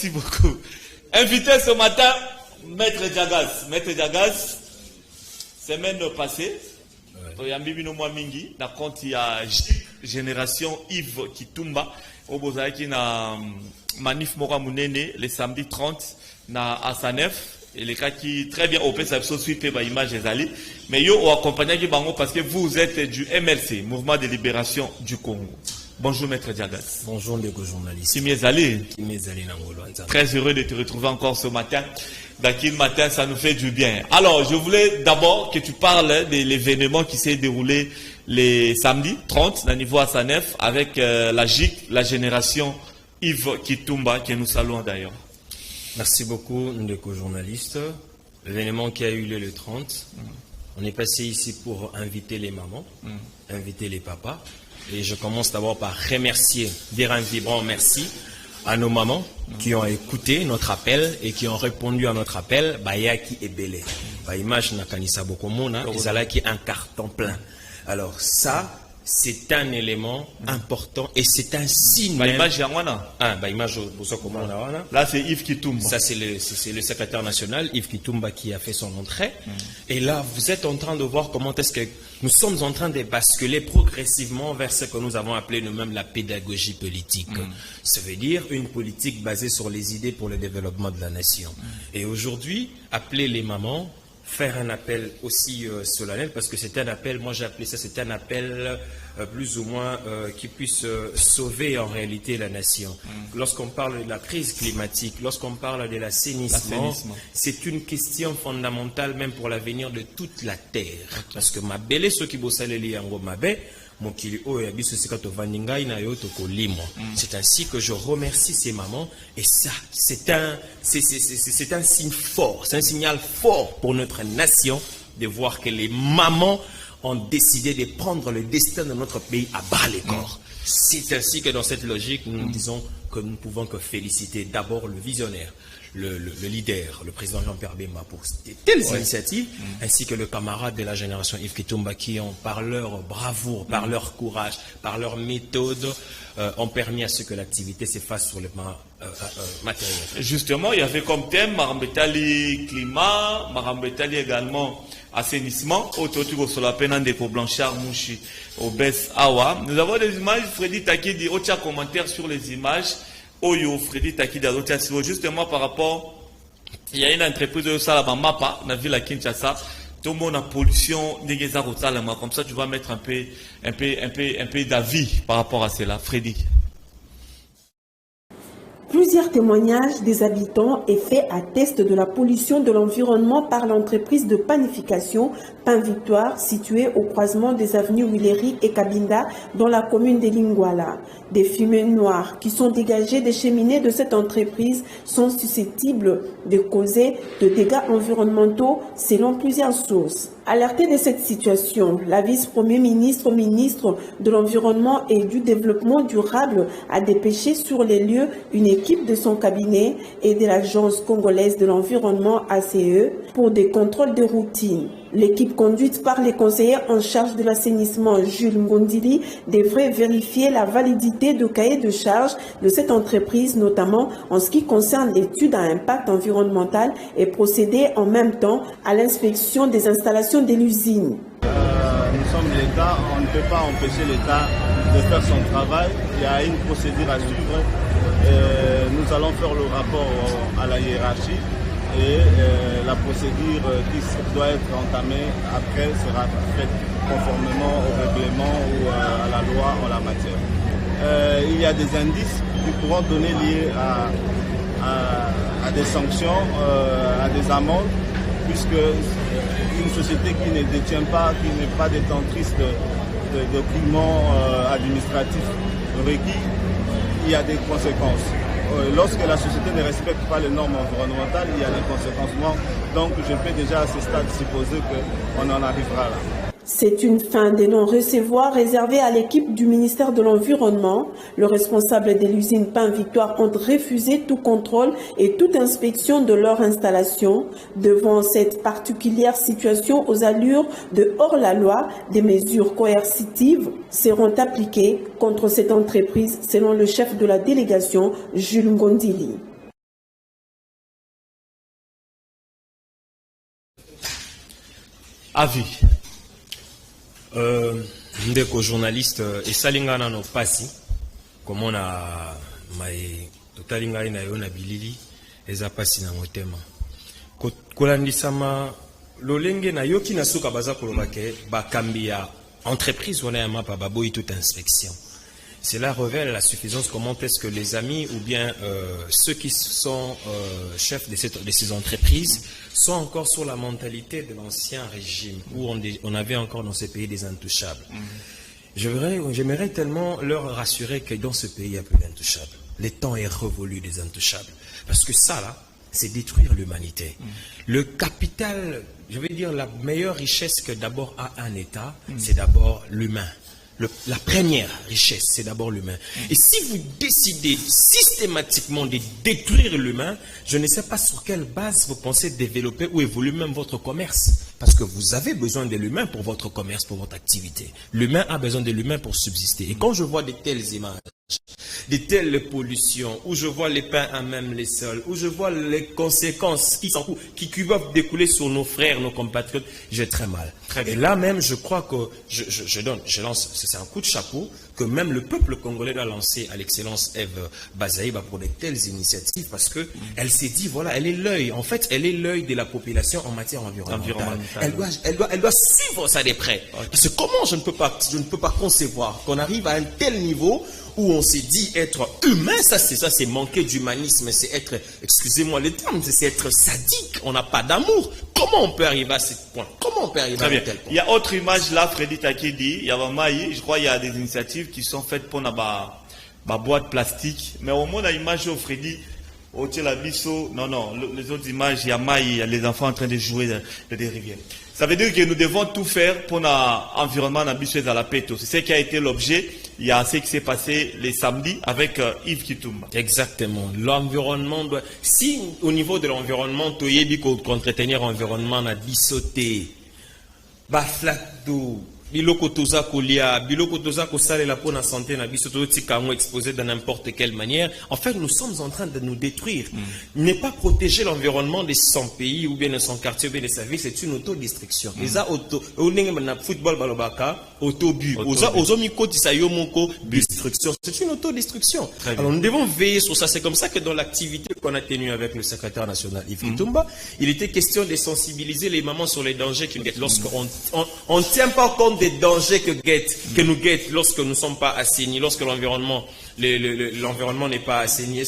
Merci beaucoup. Invité ce matin, Maître Diagas. Maître Diagas, semaine passée, il y a Mbibino Mingi, na compte il y a Génération Yves Kitumba, au Bozaki na Manif Mora Mounene, le samedi 30, na Asanef. Et les cas qui très bien opèrent, ça se suit par image des alliés. Mais yo au accompagné Bango parce que vous êtes du MLC, Mouvement de Libération du Congo. Bonjour Maître Diagas. Bonjour les journalistes. Très heureux de te retrouver encore ce matin. D'aquel matin, ça nous fait du bien. Alors, je voulais d'abord que tu parles de l'événement qui s'est déroulé les samedis 30 au niveau Asanef avec la GIC, la Génération Yves Kitumba, que nous saluons d'ailleurs. Merci beaucoup, Ndeko journaliste. L'événement qui a eu lieu le 30, on est passé ici pour inviter les mamans, inviter les papas. Et je commence d'abord par remercier, dire un vibrant merci à nos mamans qui ont écouté notre appel et qui ont répondu à notre appel. Bayaki et Belé. Image Nakanisa Bokomona, Izalaki un carton plein. Alors ça, c'est un élément important et c'est un signe. Là, c'est Yves Kitumba. Ça, c'est le secrétaire national, Yves Kitumba, qui a fait son entrée. Et là, vous êtes en train de voir comment est-ce que nous sommes en train de basculer progressivement vers ce que nous avons appelé nous-mêmes la pédagogie politique. Ça veut dire une politique basée sur les idées pour le développement de la nation. Et aujourd'hui, appeler les mamans, faire un appel aussi solennel, parce que c'est un appel, moi j'ai appelé ça, c'est un appel plus ou moins qui puisse sauver en réalité la nation. Lorsqu'on parle de la crise climatique, lorsqu'on parle de l'assainissement, c'est une question fondamentale même pour l'avenir de toute la terre. Parce que ma belle, ceux qui bossent yango mabe, c'est ainsi que je remercie ces mamans et ça c'est un signe fort, c'est un signal fort pour notre nation de voir que les mamans ont décidé de prendre le destin de notre pays à bas le corps. C'est ainsi que dans cette logique nous disons que nous ne pouvons que féliciter d'abord le visionnaire, le leader, le président Jean-Pierre Bemba pour de telles initiatives, ainsi que le camarade de la génération Yves Kitumba qui ont, par leur bravoure, par leur courage, par leur méthode, ont permis à ce que l'activité se fasse sur le plan matériel. Justement, il y avait comme thème Marambetali climat, Marambetali également assainissement, autour sur la peine de Blanchard Mouchi au Bess Awa. Nous avons des images, Freddy Taki dit, autre commentaire sur les images. Oyo Freddy Taki justement par rapport, il y a une entreprise de Salama Mapa, dans la ville à Kinshasa, tout le monde a pollution, comme ça tu vas mettre un peu d'avis par rapport à cela. Freddy. Plusieurs témoignages des habitants et faits attestent de la pollution de l'environnement par l'entreprise de panification Pain Victoire située au croisement des avenues Willery et Kabinda dans la commune de Lingwala. Des fumées noires qui sont dégagées des cheminées de cette entreprise sont susceptibles de causer de dégâts environnementaux selon plusieurs sources. Alerté de cette situation, la vice-premier ministre de l'Environnement et du Développement durable a dépêché sur les lieux une équipe de son cabinet et de l'Agence congolaise de l'environnement ACE pour des contrôles de routine. L'équipe conduite par les conseillers en charge de l'assainissement Jules Ngondili devrait vérifier la validité du cahier de charge de cette entreprise, notamment en ce qui concerne l'étude à impact environnemental et procéder en même temps à l'inspection des installations de l'usine. Nous sommes l'État, on ne peut pas empêcher l'État de faire son travail. Il y a une procédure à suivre. Nous allons faire le rapport à la hiérarchie. Et la procédure qui doit être entamée après sera faite conformément au règlement ou à la loi en la matière. Il y a des indices qui pourront donner lieu à des sanctions, à des amendes, puisque une société qui ne détient pas, qui n'est pas détentrice de documents administratifs requis, il y a des conséquences. Lorsque la société ne respecte pas les normes environnementales, il y a des conséquences. Donc je peux déjà à ce stade supposer qu'on en arrivera là. C'est une fin de non-recevoir réservée à l'équipe du ministère de l'Environnement. Le responsable de l'usine Pain Victoire ont refusé tout contrôle et toute inspection de leur installation. Devant cette particulière situation aux allures de hors-la-loi, des mesures coercitives seront appliquées contre cette entreprise, selon le chef de la délégation, Jules Ngondili. Avis. Ndeko journaliste et salingana no pasi comme on a mai totalinga ina yona bilili eza pasi na motema kolandisama lolenge na yoki na suka baza kolobake bakambi ya entreprise wana ya mapa baboyi toute inspection. Cela révèle la suffisance. Comment est-ce que les amis ou bien ceux qui sont chefs de ces entreprises sont encore sur la mentalité de l'ancien régime où on avait encore dans ce pays des intouchables. J'aimerais tellement leur rassurer que dans ce pays, il n'y a plus d'intouchables. Le temps est révolu des intouchables. Parce que ça, là, c'est détruire l'humanité. Le capital, je veux dire, la meilleure richesse que d'abord a un État, c'est d'abord l'humain. La première richesse, c'est d'abord l'humain. Et si vous décidez systématiquement de détruire l'humain, je ne sais pas sur quelle base vous pensez développer ou évoluer même votre commerce. Parce que vous avez besoin de l'humain pour votre commerce, pour votre activité. L'humain a besoin de l'humain pour subsister. Et quand je vois de telles images, de telles pollutions, où je vois les pains à même les sols, où je vois les conséquences qui peuvent découler sur nos frères, nos compatriotes, j'ai très mal. Et là même, je crois que je lance, c'est un coup de chapeau que même le peuple congolais doit lancer à l'excellence Eve Bazaïba pour de telles initiatives parce que elle s'est dit, voilà, elle est l'œil. En fait, elle est l'œil de la population en matière environnementale. Elle doit suivre ça de près. Parce que comment je ne peux pas concevoir qu'on arrive à un tel niveau où on s'est dit être humain, ça c'est manquer d'humanisme, c'est être, excusez-moi le terme, c'est être sadique, on n'a pas d'amour. Comment on peut arriver à ce point? Comment on peut arriver à tel point? Il y a autre image là, Freddy Taki dit, il y a je crois il y a des initiatives qui sont faites pour ma boîte plastique, mais au moins l'image au Freddy, au Bisso, non, les autres images, il y a Maï, les enfants en train de jouer dans des rivières. Ça veut dire que nous devons tout faire pour l'environnement ambitieux à la paix. C'est ce qui a été l'objet. Il y a ce qui s'est passé les samedis avec Yves Kitumba. Exactement. L'environnement doit... Si au niveau de l'environnement, tu y entretenir l'environnement à dissoter, baflato, biloko toza kolia, biloko toza kosale la peau na santé na biso tika exposé de n'importe quelle manière. En fait, nous sommes en train de nous détruire. Ne pas protéger l'environnement de son pays ou bien de son quartier ou bien de sa ville, c'est une autodestruction. Les football balobaka, autobu, destruction. C'est une autodestruction. Alors nous devons veiller sur ça. C'est comme ça que dans l'activité qu'on a tenue avec le secrétaire national Yves Kitumba, il était question de sensibiliser les mamans sur les dangers qu'ils guettent. Lorsqu'on ne tient pas compte des dangers que nous guettent lorsque nous ne sommes pas assainis, lorsque l'environnement n'est pas assaini,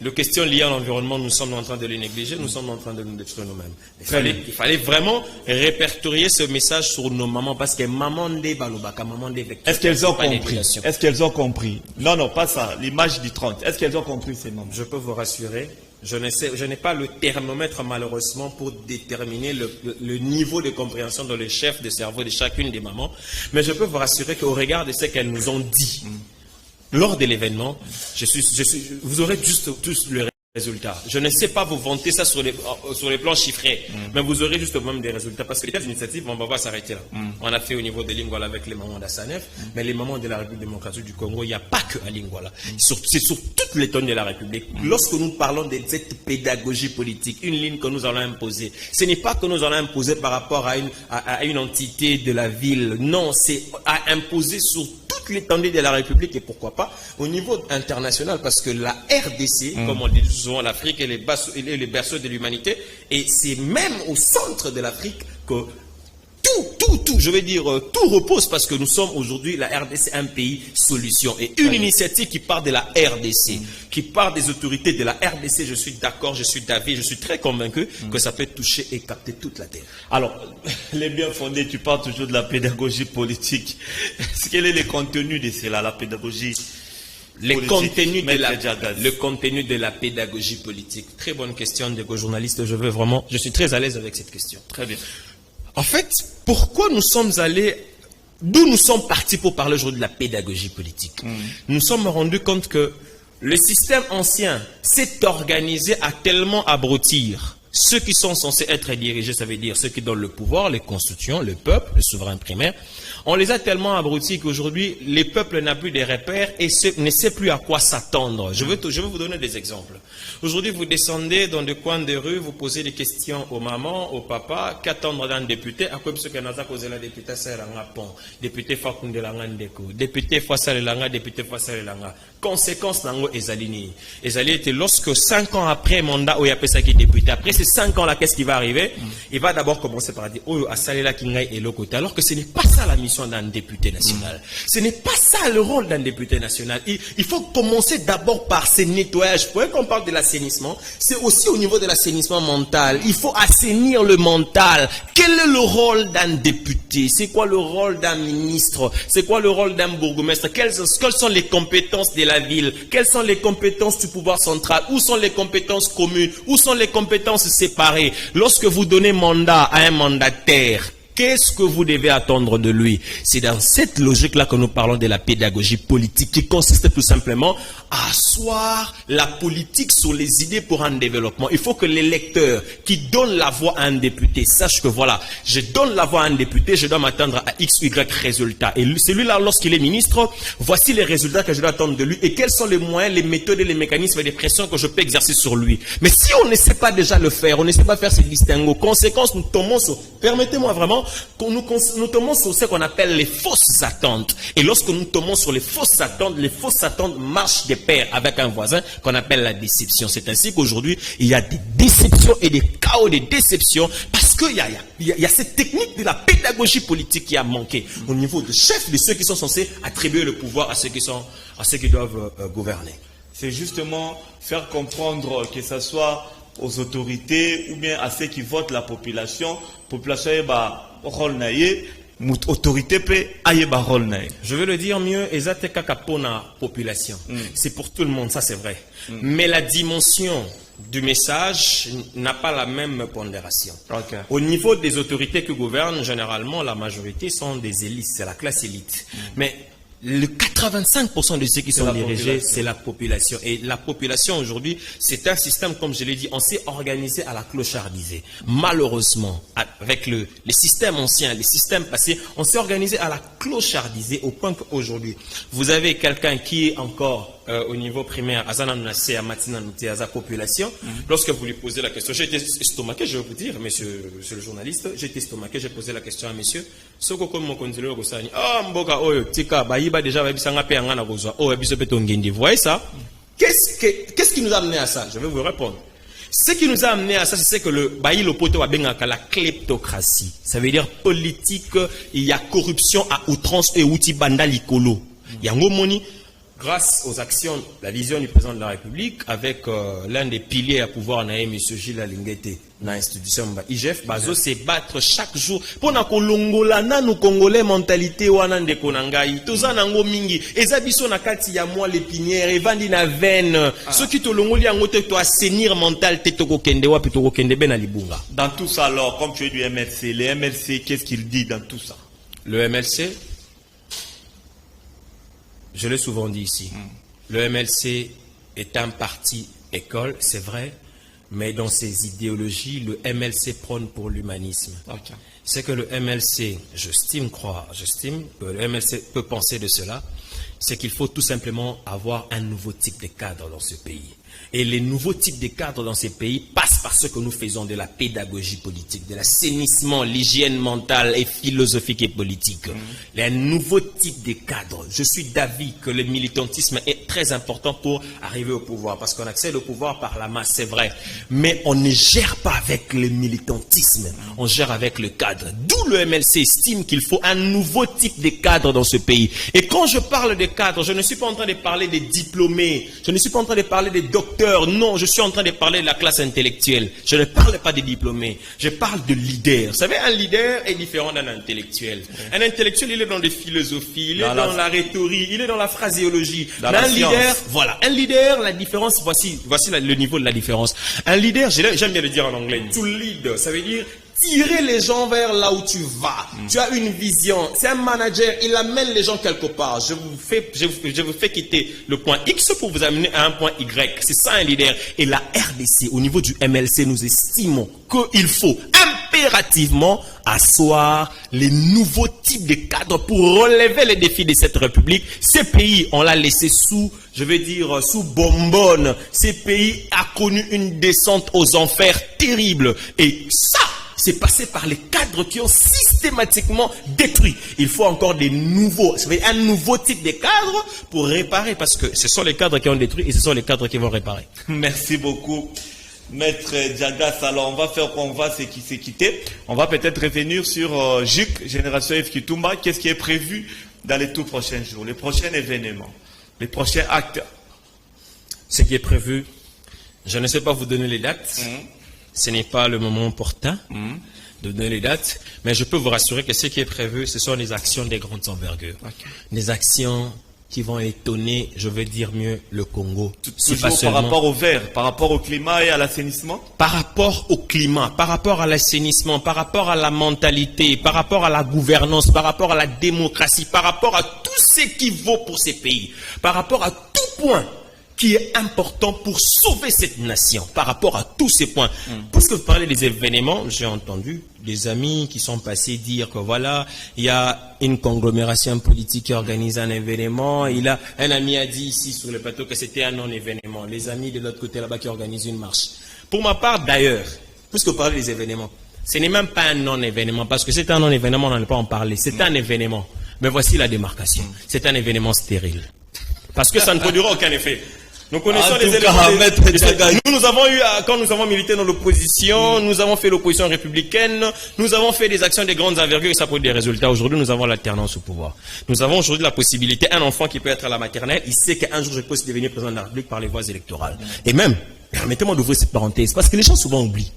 le question liée à l'environnement, nous sommes en train de le négliger, nous sommes en train de nous détruire nous-mêmes. Il fallait vraiment répertorier ce message sur nos mamans parce que maman de balobaka, maman de vecteurs. Est-ce qu'elles ont compris? Est-ce qu'elles ont compris? Non, pas ça. L'image du 30. Est-ce qu'elles ont compris ces mamans? Je peux vous rassurer. Je n'ai pas le thermomètre malheureusement pour déterminer le niveau de compréhension dans le chef de cerveau de chacune des mamans, mais je peux vous rassurer qu'au regard de ce qu'elles nous ont dit lors de l'événement, vous aurez juste tous le résultat. Je ne sais pas vous vanter ça sur les plans chiffrés, mais vous aurez juste même des résultats parce que les initiatives, on va pas s'arrêter là. On a fait au niveau de Lingwala avec les mamans d'Assanef, mais les mamans de la République démocratique du Congo, il n'y a pas que à Lingwala. C'est sur toutes les tonnes de la République. Lorsque nous parlons de cette pédagogie politique, une ligne que nous allons imposer, ce n'est pas que nous allons imposer par rapport à une entité de la ville. Non, c'est à imposer sur toute l'étendue de la République et pourquoi pas au niveau international parce que la RDC, comme on dit souvent, l'Afrique est le berceau de l'humanité et c'est même au centre de l'Afrique que je veux dire, tout repose parce que nous sommes aujourd'hui, la RDC, un pays solution. Et une initiative qui part de la RDC, qui part des autorités de la RDC, je suis d'accord, je suis d'avis, je suis très convaincu que ça peut toucher et capter toute la terre. Alors, les bien fondés, tu parles toujours de la pédagogie politique. Quel est le contenu de cela, la pédagogie le contenu de la pédagogie politique. Très bonne question de journaliste. Je suis très à l'aise avec cette question. Très bien. En fait, pourquoi nous sommes allés, d'où nous sommes partis pour parler aujourd'hui de la pédagogie politique? Nous sommes rendus compte que le système ancien s'est organisé à tellement abrutir ceux qui sont censés être dirigés, ça veut dire ceux qui donnent le pouvoir, les constituants, le peuple, le souverain primaire, on les a tellement abrutis qu'aujourd'hui, les peuples n'ont plus des repères et ne sait plus à quoi s'attendre. Je veux vous donner des exemples. Aujourd'hui, vous descendez dans des coins de rue, vous posez des questions aux mamans, aux papas, qu'attendre d'un député, à quoi ce que nous avons causé la députée Saïlanga Pont, député Fakunde Langa Ndeko, député Fassa Langa, député Fassa Langa. Conséquence, Nango Ezalini. Ezali était lorsque 5 ans après mandat, où il y a pesé qui député, après ces 5 ans là, qu'est-ce qui va arriver? Il va d'abord commencer par dire, oh, à Salela Kingai et l'autre côté. Alors que ce n'est pas ça la mission d'un député national. Ce n'est pas ça le rôle d'un député national. Il faut commencer d'abord par ce nettoyage. Vous voyez qu'on parle de l'assainissement, c'est aussi au niveau de l'assainissement mental. Il faut assainir le mental. Quel est le rôle d'un député? C'est quoi le rôle d'un ministre? C'est quoi le rôle d'un bourgmestre? Quelles sont les compétences de la ville? Quelles sont les compétences du pouvoir central? Où sont les compétences communes? Où sont les compétences séparées? Lorsque vous donnez mandat à un mandataire, qu'est-ce que vous devez attendre de lui? C'est dans cette logique-là que nous parlons de la pédagogie politique qui consiste tout simplement à asseoir la politique sur les idées pour un développement. Il faut que l'électeur qui donne la voix à un député sache que voilà, je donne la voix à un député, je dois m'attendre à X ou Y résultats. Et celui-là, lorsqu'il est ministre, voici les résultats que je dois attendre de lui et quels sont les moyens, les méthodes et les mécanismes et les pressions que je peux exercer sur lui. Mais si on ne sait pas déjà le faire, on ne sait pas faire ces distinguos, conséquences, nous tombons sur, permettez-moi vraiment, nous tombons sur ce qu'on appelle les fausses attentes. Et lorsque nous tombons sur les fausses attentes marchent de pair avec un voisin qu'on appelle la déception. C'est ainsi qu'aujourd'hui, il y a des déceptions et des chaos de déceptions parce qu'il y a cette technique de la pédagogie politique qui a manqué au niveau de chefs, de ceux qui sont censés attribuer le pouvoir à ceux qui doivent gouverner. C'est justement faire comprendre que ce soit aux autorités ou bien à ceux qui votent la population est rôle naïe, autorité peut aille rôle naïe. Je veux le dire mieux, ezate kaka pona population. C'est pour tout le monde, ça c'est vrai. Mais la dimension du message n'a pas la même pondération. Okay. Au niveau des autorités qui gouvernent, généralement, la majorité sont des élites, c'est la classe élite. Mais le 85% de ceux qui sont dirigés, c'est la population. Et la population aujourd'hui, c'est un système, comme je l'ai dit, on s'est organisé à la clochardisée. Malheureusement, avec les systèmes anciens, les systèmes passés, on s'est organisé à la clochardisée au point qu'aujourd'hui, vous avez quelqu'un qui est encore au niveau primaire, à la population. Lorsque vous lui posez la question, j'ai été estomaqué, je vais vous dire, monsieur le journaliste, j'ai été estomaqué, j'ai posé la question à monsieur. Vous voyez ça? Qu'est-ce qui nous a amené à ça? Je vais vous répondre. Ce qui nous a amené à ça, c'est que la kleptocratie. Ça veut dire politique, il y a corruption à outrance et outil bandalikolo. Il y a un moni. Grâce aux actions, la vision du président de la République, avec l'un des piliers à pouvoir, M. Gilles Alingete, dans l'institution IGF, Bazo se battre chaque jour pour na kolongola na nous congolais mentalité wana de konangai toza nango mingi ezabiso na kati ya moi l'épinière et vandi na veine ceux qui to longoli yango te to assainir mental te to kokende wa pito kokende ben na libunga. Dans tout ça alors, comme tu es du MLC, le MLC, qu'est-ce qu'il dit dans tout ça? Le MLC, je l'ai souvent dit ici, le MLC est un parti école, c'est vrai, mais dans ses idéologies, le MLC prône pour l'humanisme. Okay. C'est que le MLC, j'estime que le MLC peut penser de cela, c'est qu'il faut tout simplement avoir un nouveau type de cadre dans ce pays. Et les nouveaux types de cadres dans ces pays passent par ce que nous faisons de la pédagogie politique, de l'assainissement, l'hygiène mentale et philosophique et politique. Les nouveaux types de cadres. Je suis d'avis que le militantisme est très important pour arriver au pouvoir, parce qu'on accède au pouvoir par la masse, c'est vrai. Mais on ne gère pas avec le militantisme, on gère avec le cadre. D'où le MLC estime qu'il faut un nouveau type de cadre dans ce pays. Et quand je parle de cadre, je ne suis pas en train de parler des diplômés, je ne suis pas en train de parler des docteurs, non, je suis en train de parler de la classe intellectuelle. Je ne parle pas des diplômés, je parle de leaders. Vous savez, un leader est différent d'un intellectuel. Un intellectuel, il est dans les philosophies, il est dans la rhétorique, il est dans la phraséologie. Mais un leader, voilà, un leader, la différence, voici le niveau de la différence. Un leader, j'aime bien le dire en anglais, to lead, ça veut dire tirer les gens vers là où tu vas. Tu as une vision. C'est un manager, il amène les gens quelque part. Je vous fais quitter le point X pour vous amener à un point Y. C'est ça un leader. Et la RDC, au niveau du MLC, nous estimons qu'il faut impérativement asseoir les nouveaux types de cadres pour relever les défis de cette République. Ces pays, on l'a laissé sous bonbonne. Ces pays a connu une descente aux enfers terrible. Et ça, c'est passé par les cadres qui ont systématiquement détruit. Il faut encore des nouveaux, un nouveau type de cadres pour réparer, parce que ce sont les cadres qui ont détruit et ce sont les cadres qui vont réparer. Merci beaucoup, Maître Djagas. Alors, on va se quitter. On va peut-être revenir sur JIC, Génération Yves Kitumba. Qu'est-ce qui est prévu dans les tout prochains jours, les prochains événements, les prochains actes? Ce qui est prévu, je ne sais pas vous donner les dates. Ce n'est pas le moment opportun de donner les dates, mais je peux vous rassurer que ce qui est prévu, ce sont des actions de grande envergure. Des actions qui vont étonner, je veux dire mieux, le Congo. Toujours par rapport au vert, par rapport au climat et à l'assainissement? Par rapport au climat, par rapport à l'assainissement, par rapport à la mentalité, par rapport à la gouvernance, par rapport à la démocratie, par rapport à tout ce qui vaut pour ces pays, par rapport à tout point qui est important pour sauver cette nation, par rapport à tous ces points. Puisque vous parlez des événements, j'ai entendu des amis qui sont passés dire que voilà, il y a une conglomération politique qui organise un événement. Un ami a dit ici sur le plateau que c'était un non-événement. Les amis de l'autre côté là-bas qui organisent une marche. Pour ma part d'ailleurs, puisque vous parlez des événements, ce n'est même pas un non-événement, parce que c'est un non-événement, on n'en a pas en parler. C'est un événement. Mais voici la démarcation. C'est un événement stérile. Parce que ça ne produira aucun effet. Nous connaissons les éléments. Nous avons eu, quand nous avons milité dans l'opposition, nous avons fait l'opposition républicaine, nous avons fait des actions de grandes envergures et ça produit des résultats. Aujourd'hui, nous avons l'alternance au pouvoir. Nous avons aujourd'hui la possibilité, un enfant qui peut être à la maternelle, il sait qu'un jour je peux aussi devenir président de la République par les voies électorales. Et même, permettez-moi d'ouvrir cette parenthèse, parce que les gens souvent oublient.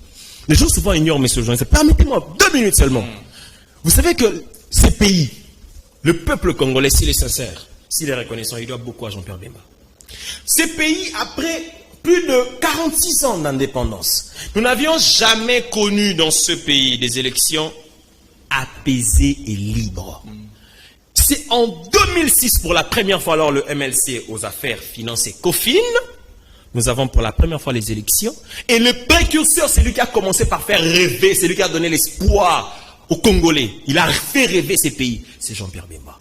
Les gens souvent ignorent mes sujets. Permettez-moi 2 minutes seulement. Vous savez que ces pays, le peuple congolais, s'il est sincère, s'il est reconnaissant, il doit beaucoup à Jean-Pierre Bemba. Ces pays, après plus de 46 ans d'indépendance, nous n'avions jamais connu dans ce pays des élections apaisées et libres. C'est en 2006, pour la première fois, alors le MLC aux affaires finances et COFIN, nous avons pour la première fois les élections. Et le précurseur, c'est lui qui a commencé par faire rêver, c'est lui qui a donné l'espoir aux Congolais. Il a fait rêver ces pays. C'est Jean-Pierre Bemba.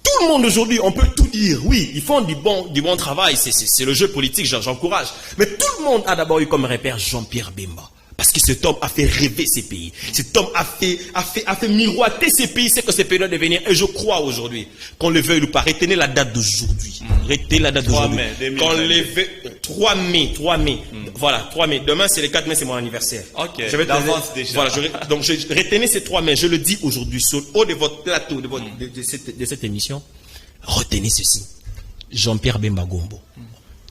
Tout le monde aujourd'hui, on peut tout dire. Oui, ils font du bon travail. C'est le jeu politique, j'encourage. Mais tout le monde a d'abord eu comme repère Jean-Pierre Bemba. Parce que cet homme a fait rêver ces pays. Cet homme a fait miroiter ces pays, c'est que ces pays doivent devenir. Et je crois aujourd'hui, qu'on le veuille ou pas, retenez la date d'aujourd'hui. Retenez la date d'aujourd'hui. 3 mai. Voilà, 3 mai. Demain, c'est le 4 mai, c'est mon anniversaire. Ok, je vais d'avance déjà. Voilà, donc, retenez ces 3 mai. Je le dis aujourd'hui, sur le haut de votre plateau, de cette émission. Retenez ceci. Jean-Pierre Bemba Gombo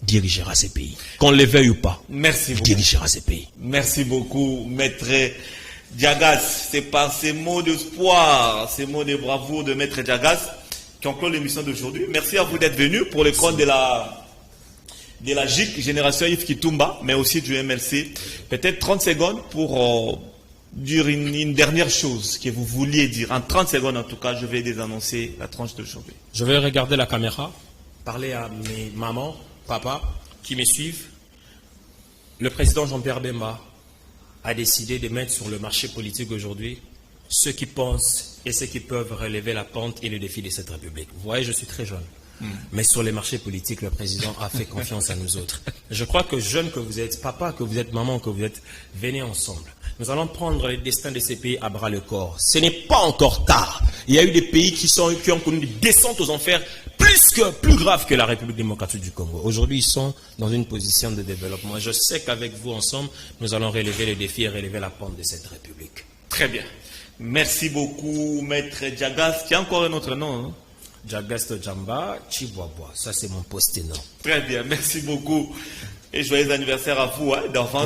dirigera ces pays. Qu'on le veuille ou pas. Merci beaucoup. Dirigera ces pays. Merci beaucoup, Maître Djagas. C'est par ces mots d'espoir, ces mots de bravoure de Maître Djagas qui ont clos l'émission d'aujourd'hui. Merci à vous d'être venus pour le compte de la JIC, Génération Yves Kitumba, mais aussi du MLC. Peut-être 30 secondes pour dire une dernière chose que vous vouliez dire. En 30 secondes, en tout cas, je vais désannoncer la tranche d'aujourd'hui. Je vais regarder la caméra, parler à mes mamans, papa, qui me suivent. Le président Jean-Pierre Bemba a décidé de mettre sur le marché politique aujourd'hui ceux qui pensent et ceux qui peuvent relever la pente et le défi de cette République. Vous voyez, je suis très jeune. Mais sur les marchés politiques, le président a fait confiance à nous autres. Je crois que jeunes que vous êtes, papa que vous êtes, maman que vous êtes, venez ensemble. Nous allons prendre le destin de ces pays à bras le corps. Ce n'est pas encore tard. Il y a eu des pays qui ont connu des descentes aux enfers plus graves que la République démocratique du Congo. Aujourd'hui, ils sont dans une position de développement. Je sais qu'avec vous ensemble, nous allons relever les défis et relever la pente de cette République. Très bien. Merci beaucoup, Maître Djagas, qui a encore un autre nom. Djagas Djamba Chiboabo. Ça, c'est mon post-nom. Très bien. Merci beaucoup. Et joyeux anniversaire à vous, d'enfance.